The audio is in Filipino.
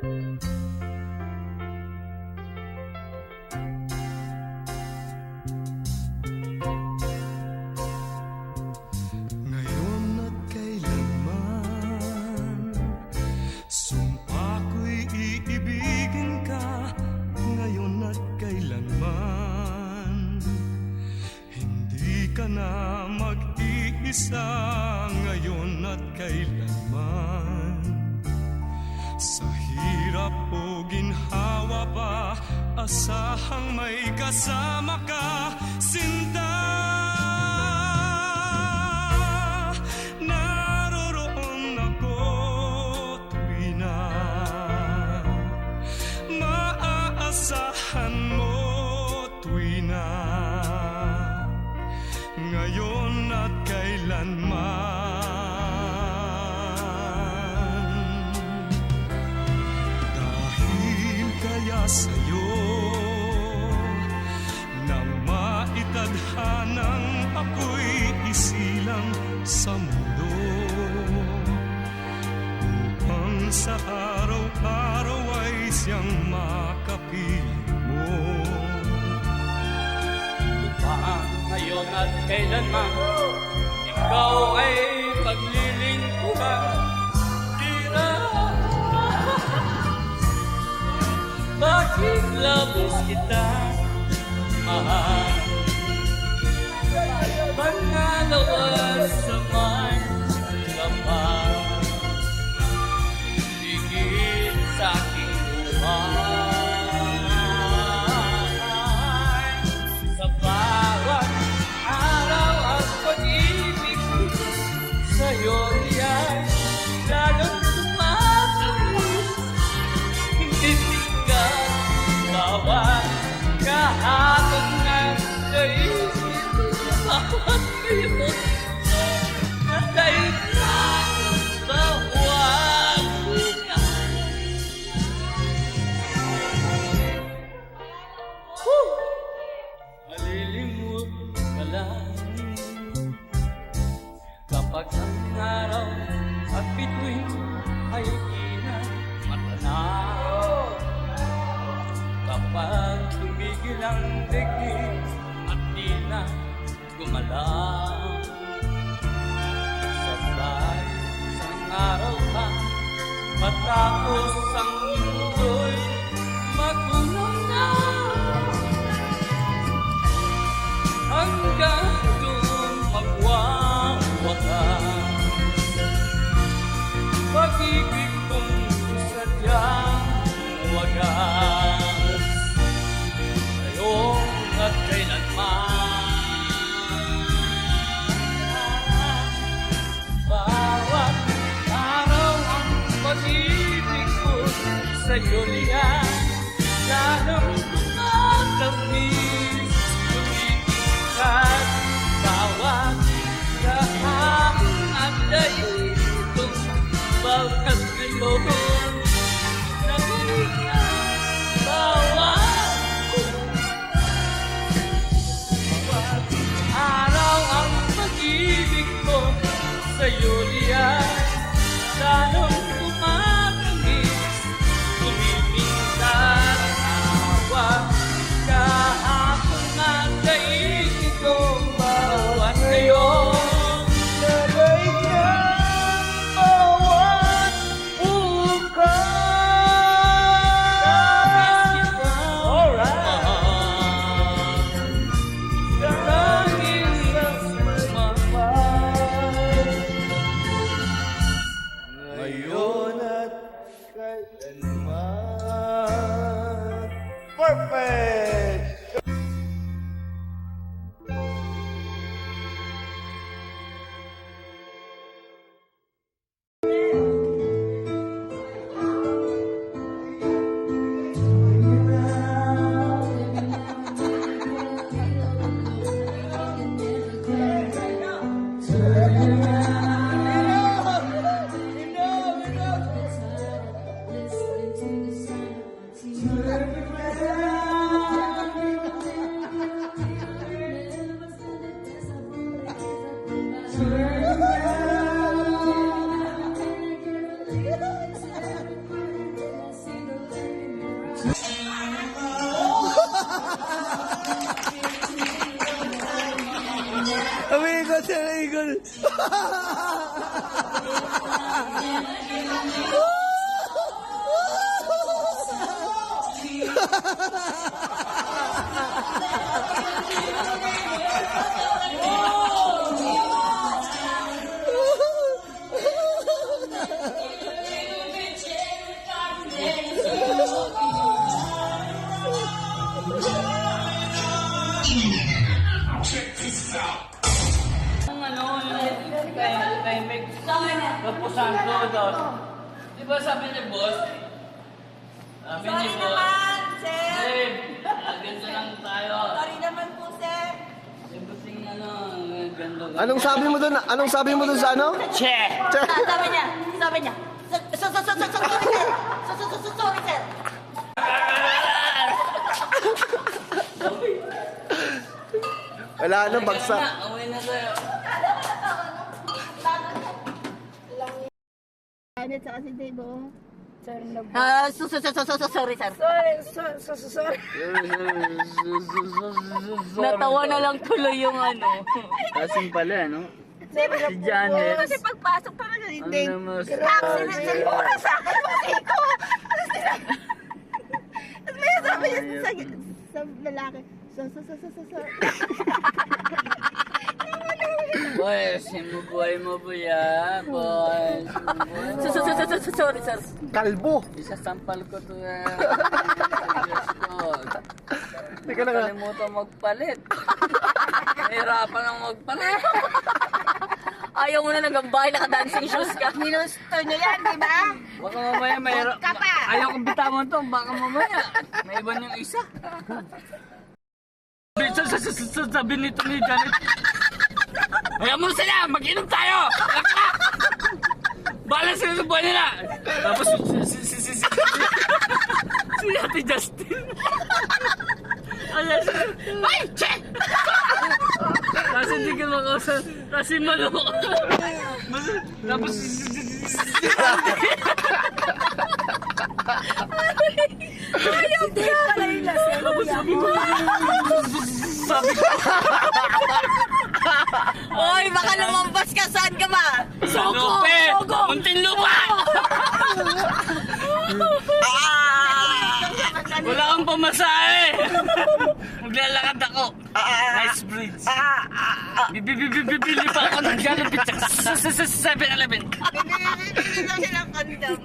Ngayon at kailanman, sumpa ko'y iibigin ka. Ngayon at kailanman, hindi ka na mag-iisa. Ngayon at kailanman, sa hirap o ginhawa pa, asahang may kasama ka, sinta. Naroroon ako tuwi na maaasahan mo, tuwi na ngayon at kailanman. Dahil kaya sa'yo nang maitadhanang ako'y isilang sa mundo, upang sa araw-araw ay siyang makapiling mo. Upang ngayon at kailanman ikaw ay paglilingkuran, tira. Bakit labis kita mahal? Pangalawas sa may kapal, higit sa aking buhay. Sa bawat araw at pag-ibig ko sa'yo niya'y lalong tumatamis. Hindi tingkat bawat kahapon na sa'yo. Bawat kayo na tayo na bawat malilimot ka lang kapag ang araw at bituin ay inamatanaw. Kapag tumigil ang digdig at di na gumalaw, sabay isang araw pa matapos ang mundo'y magulang na. Hanggang doon magwawakas pag-ibig kong sadyang wagas. Ngayon at kailanman, bawat araw ang pag-ibig ko sa'yo liyan lalong tumatamis. Tumitingkat bawat kahapon at daigitong bawat ngayon na ganyan bawat araw ang pag-ibig ko sa'yo liyan lalong tumatamis. Tumitingkat bawat kahapon at daigitong bawat ngayon. Eagle. Ang ano, kay Meg Camposanto daw. Di ba sabi ni boss? Sabi ni Sorry boss. naman, sir. Babe, ganito lang tayo. Sorry naman po, sir. Siyempre ano, ganda. Anong sabi mo doon? Anong sabi mo doon sa ano? Che! Sabi niya. Sorry, sir. Sorry, sir. Wala na, bagsak. Uwi na tayo. Sorry, sir. Natawa na lang tuloy yung ano. Kasing pala, no? Si Janet. Kasi pagpasok pa na Ano naman accident sa mura sa akin, mga ko. Tapos may sabi niya sa lalaki. Boy, simubuhay mo po ya, boy. Sorry, sir. Kalbo. Isasampal ko to ya. Teka lang ah. Kalimutan magpalit. Nahirapan ang magpalit. Ayaw mo na nagambay, naka-dancing shoes ka. Ninusto niyo yan, di ba? Baka mamaya mayroon. Ka pa. Ayaw kong bitawan to. Baka mamaya may iba yung isa. Sabi nito ni Janet. Ayaw mo sila! Mag-inom tayo! Balas sila sa buhay nila! Tapos si Ate Justin. Ay! Che! Tapos hindi ka makausap. Tapos si Malo. Tapos Ayaw ka! tapos sabi ko. Sabi ko. Oy, baka lumampas ka. Saan ka ba? Sogo! Sogo! Muntinlupa! Wala kang pamasahe! Maglalakad ako. Nice bridge. Bibili pa ako ng Jollibee sa 7-Eleven. Bibili daw siya ng kondom.